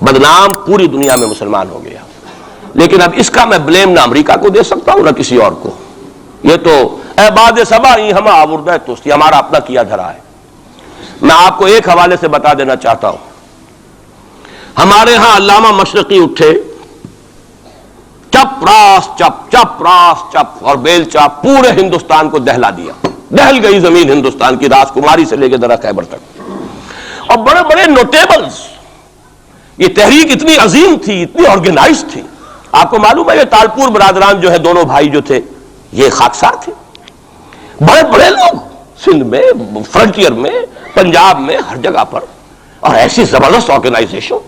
بدنام پوری دنیا میں مسلمان ہو گیا. لیکن اب اس کا میں بلیم نہ امریکہ کو دے سکتا ہوں نہ کسی اور کو. یہ تو اے باد سبا ہی ہم آوردہ توستی، ہمارا اپنا کیا دھرا ہے. میں آپ کو ایک حوالے سے بتا دینا چاہتا ہوں. ہمارے ہاں علامہ مشرقی اٹھے، چپ راس چپ چپ راس چپ اور بیل چاپ پورے ہندوستان کو دہلا دیا. دہل گئی زمین ہندوستان کی، راجکماری سے لے کے درہ خیبر تک. اور بڑے بڑے نوٹیبلز، یہ تحریک اتنی عظیم تھی، اتنی آرگنائز تھی. آپ کو معلوم ہے یہ تالپور برادران جو ہے، دونوں بھائی جو تھے یہ خاکسار تھے. بڑے بڑے لوگ سندھ میں، فرنٹیئر میں، پنجاب میں، ہر جگہ پر. اور ایسی زبردست آرگنائزیشن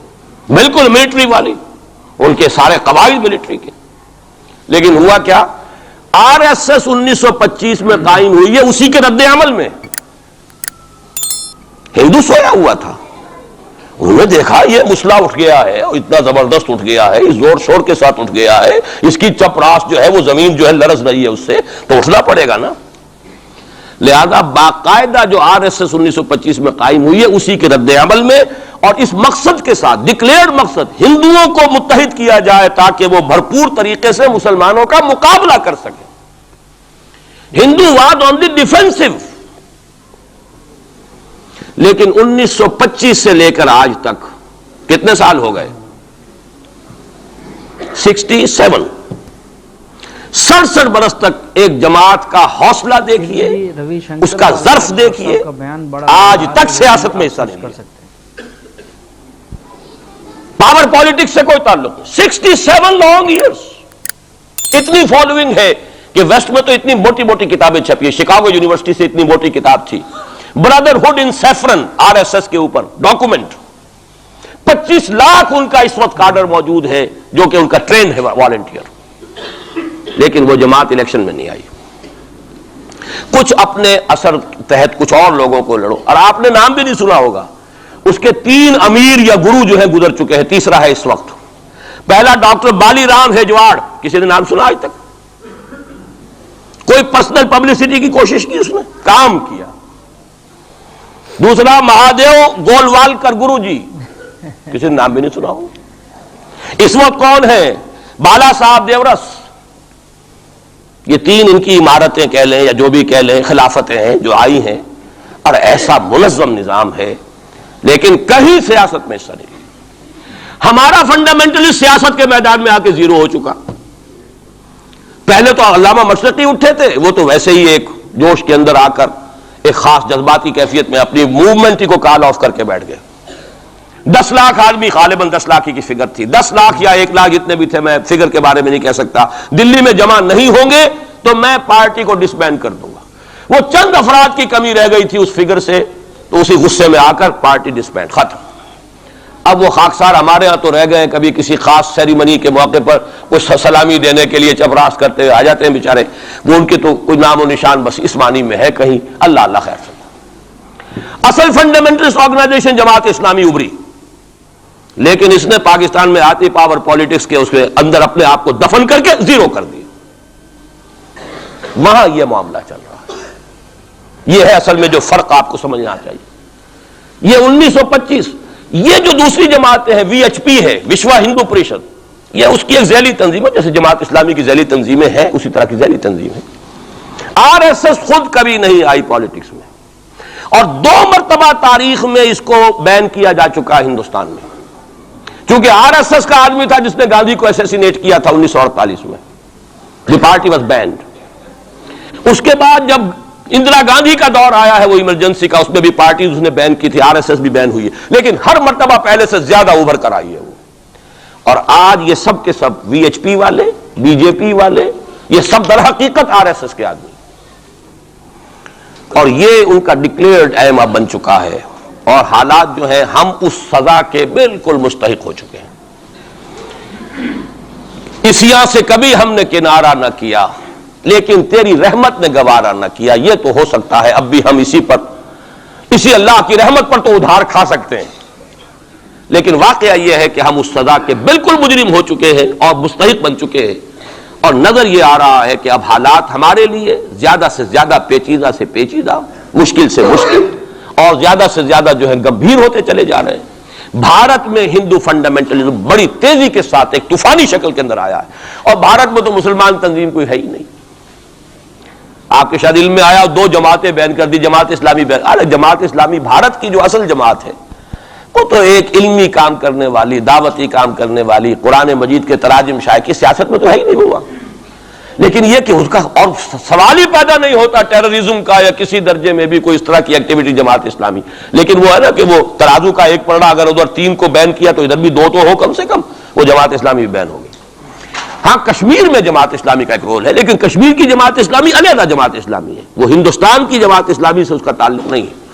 بالکل ملٹری والی، ان کے سارے قواعد ملٹری کے. لیکن ہوا کیا؟ آر ایس ایس 1925 میں قائم ہوئی ہے، اسی کے رد عمل میں. ہندو سویا ہوا تھا، انہوں نے دیکھا یہ مسئلہ اٹھ گیا ہے، اور اتنا زبردست اٹھ گیا ہے، زور شور کے ساتھ اٹھ گیا ہے، اس کی چپراس جو ہے وہ زمین جو ہے لرز رہی ہے، اس سے تو اٹھنا پڑے گا نا. لہذا باقاعدہ جو آر ایس ایس 1925 میں قائم ہوئی ہے اسی کے رد عمل میں، اور اس مقصد کے ساتھ، ڈکلیئرڈ مقصد، ہندوؤں کو متحد کیا جائے تاکہ وہ بھرپور طریقے سے مسلمانوں کا مقابلہ کر سکیں. ہندو واد آن دی ڈیفینسو. لیکن 1925 سے لے کر آج تک کتنے سال ہو گئے؟ 67. 67 برس تک ایک جماعت کا حوصلہ دیکھیے، اس کا ظرف دیکھیے، آج تک سیاست میں حصہ نہیں لیا. پاور پالیٹکس سے کوئی تعلق نہیں. 67 لانگ ایئرس. اتنی فالوئنگ ہے کہ ویسٹ میں تو اتنی موٹی موٹی کتابیں چھپی ہیں. شکاگو یونیورسٹی سے اتنی موٹی کتاب تھی، برادرہڈ ان سیفرن، آر ایس ایس کے اوپر ڈاکومنٹ. 25 لاکھ ان کا اس وقت کارڈر موجود ہے جو کہ ان کا ٹرین ہے والنٹیئر. لیکن وہ جماعت الیکشن میں نہیں آئی. کچھ اپنے اثر تحت کچھ اور لوگوں کو لڑو. اور آپ نے نام بھی نہیں سنا ہوگا، اس کے 3 امیر یا گرو جو ہے گزر چکے ہیں، تیسرا ہے اس وقت. پہلا ڈاکٹر بالی رام ہیجواڑ، کسی نے نام سنا آج تک؟ کوئی پرسنل پبلسٹی کی کوشش کی، اس نے کام کیا. دوسرا مہادیو گولوالکر گرو جی، کسی نے نام بھی نہیں سنا ہو. اس وقت کون ہے؟ بالا صاحب دیورس. یہ 3 ان کی عمارتیں کہہ لیں یا جو بھی کہہ لیں، خلافتیں ہیں جو آئی ہیں، اور ایسا منظم نظام ہے، لیکن کہیں سیاست میں حصہ نہیں. ہمارا فنڈامنٹلسٹ سیاست کے میدان میں آ کے زیرو ہو چکا. پہلے تو علامہ مشرقی اٹھے تھے، وہ تو ویسے ہی ایک جوش کے اندر آ کر ایک خاص جذباتی کیفیت میں اپنی موومنٹ کو کال آف کر کے بیٹھ گئے. 10 لاکھ آدمی، غالباً 10 لاکھ کی فگر تھی، 10 لاکھ یا 1 لاکھ جتنے بھی تھے، میں فگر کے بارے میں نہیں کہہ سکتا، دلی میں جمع نہیں ہوں گے تو میں پارٹی کو ڈسبینڈ کر دوں گا. وہ چند افراد کی کمی رہ گئی تھی اس فگر سے، تو اسی غصے میں آ کر پارٹی ڈسبینڈ، ختم. اب وہ خاکسار ہمارے ہاں تو رہ گئے، کبھی کسی خاص سیریمنی کے موقع پر کچھ سلامی دینے کے لیے چپراس کرتے ہوئے آ جاتے ہیں بیچارے. وہ ان کے تو کوئی نام و نشان بس اس معنی میں ہے کہیں. اللہ اللہ خیر سے. اصل فنڈامنٹلسٹ آرگنائزیشن جماعت اسلامی ابھری، لیکن اس نے پاکستان میں آتی پاور پالیٹکس کے اس کے اندر اپنے آپ کو دفن کر کے زیرو کر دیا. وہاں یہ معاملہ چل رہا ہے. یہ ہے اصل میں جو فرق آپ کو سمجھنا چاہیے. یہ 1925، یہ جو دوسری جماعتیں ہیں، وی ایچ پی ہے، وشوا ہندو پریشد، یہ اس کی ایک ذیلی تنظیم ہے، جیسے جماعت اسلامی کی ذیلی تنظیمیں ہیں اسی طرح کی ذیلی تنظیم ہے. آر ایس ایس خود کبھی نہیں آئی پالیٹکس میں، اور 2 مرتبہ تاریخ میں اس کو بین کیا جا چکا ہے ہندوستان میں. کیونکہ آر ایس ایس کا آدمی تھا جس نے گاندھی کو اسیسینیٹ کیا تھا 1948 میں. دی پارٹی واز بینڈ. اس کے بعد جب اندرا گاندھی کا دور آیا ہے وہ ایمرجنسی کا، اس میں بھی پارٹیز اس نے بین کی تھی، آر ایس ایس بھی بین ہوئی ہے، لیکن ہر مرتبہ پہلے سے زیادہ ابھر کر آئی ہے وہ. اور آج یہ سب کے سب وی ایچ پی والے، بی جے پی والے، یہ سب در حقیقت آر ایس ایس کے آدمی، اور یہ ان کا ڈکلیئرڈ ایم اب بن چکا ہے. اور حالات جو ہیں ہم اس سزا کے بالکل مستحق ہو چکے ہیں. اسیا سے کبھی ہم نے کنارہ نہ کیا، لیکن تیری رحمت نے گوارا نہ کیا. یہ تو ہو سکتا ہے اب بھی ہم اسی اللہ کی رحمت پر تو ادھار کھا سکتے ہیں، لیکن واقعہ یہ ہے کہ ہم اس سزا کے بالکل مجرم ہو چکے ہیں اور مستحق بن چکے ہیں. اور نظر یہ آ رہا ہے کہ اب حالات ہمارے لیے زیادہ سے زیادہ پیچیدہ سے پیچیدہ، مشکل سے مشکل، اور زیادہ سے زیادہ جو ہے گمبھیر ہوتے چلے جا رہے ہیں. بھارت میں ہندو فنڈامنٹلزم بڑی تیزی کے ساتھ ایک طوفانی شکل کے اندر آیا ہے، اور بھارت میں تو مسلمان تنظیم کوئی ہے ہی نہیں. آپ کے شاید علم میں آیا 2 جماعتیں بین کر دی، جماعت اسلامی بین. ارے جماعت اسلامی بھارت کی جو اصل جماعت ہے وہ تو ایک علمی کام کرنے والی، دعوتی کام کرنے والی، قرآن مجید کے تراجم شائع کی سیاست میں تو ہے ہی نہیں ہوا. لیکن یہ کہ اس کا اور سوال ہی پیدا نہیں ہوتا ٹیررزم کا یا کسی درجے میں بھی کوئی اس طرح کی ایکٹیویٹی جماعت اسلامی. لیکن وہ ہے نا کہ وہ ترازو کا ایک پلڑا اگر ادھر 3 کو بین کیا تو ادھر بھی 2 تو ہو کم سے کم، وہ جماعت اسلامی بھی بین ہو گئی. ہاں کشمیر میں جماعت اسلامی کا ایک رول ہے، لیکن کشمیر کی جماعت اسلامی علیحدہ جماعت اسلامی ہے، وہ ہندوستان کی جماعت اسلامی سے اس کا تعلق نہیں ہے.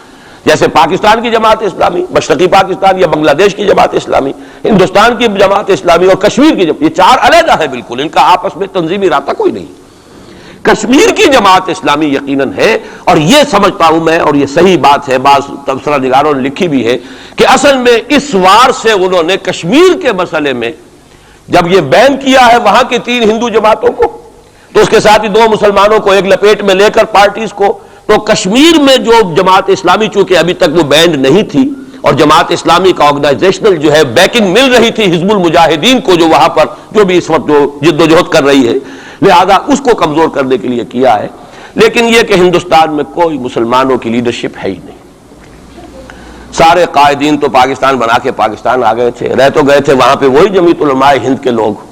جیسے پاکستان کی جماعت اسلامی، مشرقی پاکستان یا بنگلہ دیش کی جماعت اسلامی، ہندوستان کی جماعت اسلامی اور کشمیر کی یہ 4 علیحدہ ہے بالکل، ان کا آپس میں تنظیمی رابطہ کوئی نہیں. کشمیر کی جماعت اسلامی یقیناً ہے، اور یہ سمجھتا ہوں میں، اور یہ صحیح بات ہے، بعض تبصرہ نگاروں نے لکھی بھی ہے کہ اصل میں اس وار سے انہوں نے کشمیر کے مسئلے میں جب یہ بین کیا ہے وہاں کی 3 ہندو جماعتوں کو، تو اس کے ساتھ ہی 2 مسلمانوں کو ایک لپیٹ میں لے کر پارٹیز کو، تو کشمیر میں جو جماعت اسلامی چونکہ ابھی تک وہ بینڈ نہیں تھی، اور جماعت اسلامی کا آرگنائزیشنل جو ہے بیکنگ مل رہی تھی حزب المجاہدین کو، جو وہاں پر جو بھی اس وقت جو جد و جہد کر رہی ہے، لہذا اس کو کمزور کرنے کے لیے کیا ہے. لیکن یہ کہ ہندوستان میں کوئی مسلمانوں کی لیڈرشپ ہے ہی نہیں. سارے قائدین تو پاکستان بنا کے پاکستان آ گئے تھے، رہ تو گئے تھے وہاں پہ وہی جمیعت علماء ہند کے لوگ.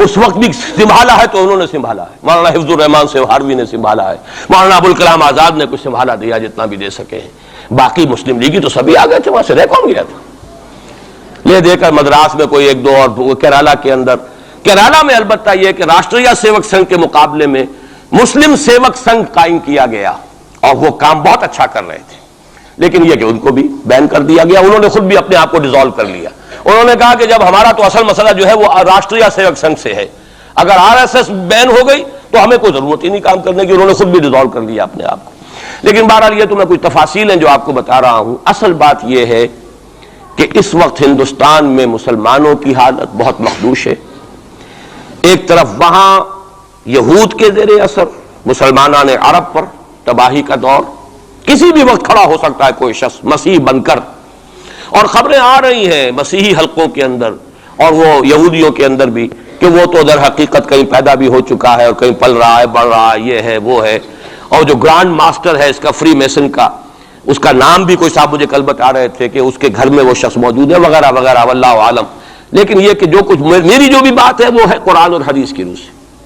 اس وقت بھی سنبھالا ہے تو انہوں نے سنبھالا ہے، مولانا حفظ الرحمان سہاروی نے سنبھالا ہے، مولانا ابوالکلام آزاد نے کچھ سنبھالا دیا جتنا بھی دے سکے ہیں. باقی مسلم لیگی تو سبھی آ گئے تھے، وہاں سے رہ کون گیا تھا؟ لے دے کر مدراس میں کوئی 1 2 اور کیرالہ کے اندر، کیرالہ میں البتہ یہ کہ راشٹریہ سیوک سنگھ کے مقابلے میں مسلم سیوک سنگھ قائم کیا گیا، اور وہ کام بہت اچھا کر رہے تھے. لیکن یہ کہ ان کو بھی بین کر دیا گیا، انہوں نے خود بھی اپنے آپ کو ڈیزالو کر لیا. انہوں نے کہا کہ جب ہمارا تو اصل مسئلہ جو ہے وہ راشٹریہ سیوک سنگھ سے ہے، اگر RSS بین ہو گئی تو ہمیں کوئی ضرورت ہی نہیں کام کرنے کی، انہوں نے خود بھی ڈیزالو کر لیا اپنے آپ کو. لیکن بہرحال یہ تو میں کچھ تفاصیل ہیں جو آپ کو بتا رہا ہوں. اصل بات یہ ہے کہ اس وقت ہندوستان میں مسلمانوں کی حالت بہت مخدوش ہے. ایک طرف وہاں یہود کے زیر اثر مسلمانان عرب پر تباہی کا دور، کسی بھی وقت کھڑا ہو سکتا ہے کوئی شخص مسیح بن کر، اور خبریں آ رہی ہیں مسیحی حلقوں کے اندر اور وہ یہودیوں کے اندر بھی کہ وہ تو در حقیقت کہیں پیدا بھی ہو چکا ہے اور کہیں پل رہا ہے، بڑھ رہا ہے، یہ ہے وہ ہے. اور جو گرانڈ ماسٹر ہے اس کا فری میسن کا، اس کا نام بھی کوئی صاحب مجھے کل بتا رہے تھے کہ اس کے گھر میں وہ شخص موجود ہے وغیرہ وغیرہ، واللہ عالم. لیکن یہ کہ جو کچھ میری جو بھی بات ہے وہ ہے قرآن اور حدیث کی روح سے.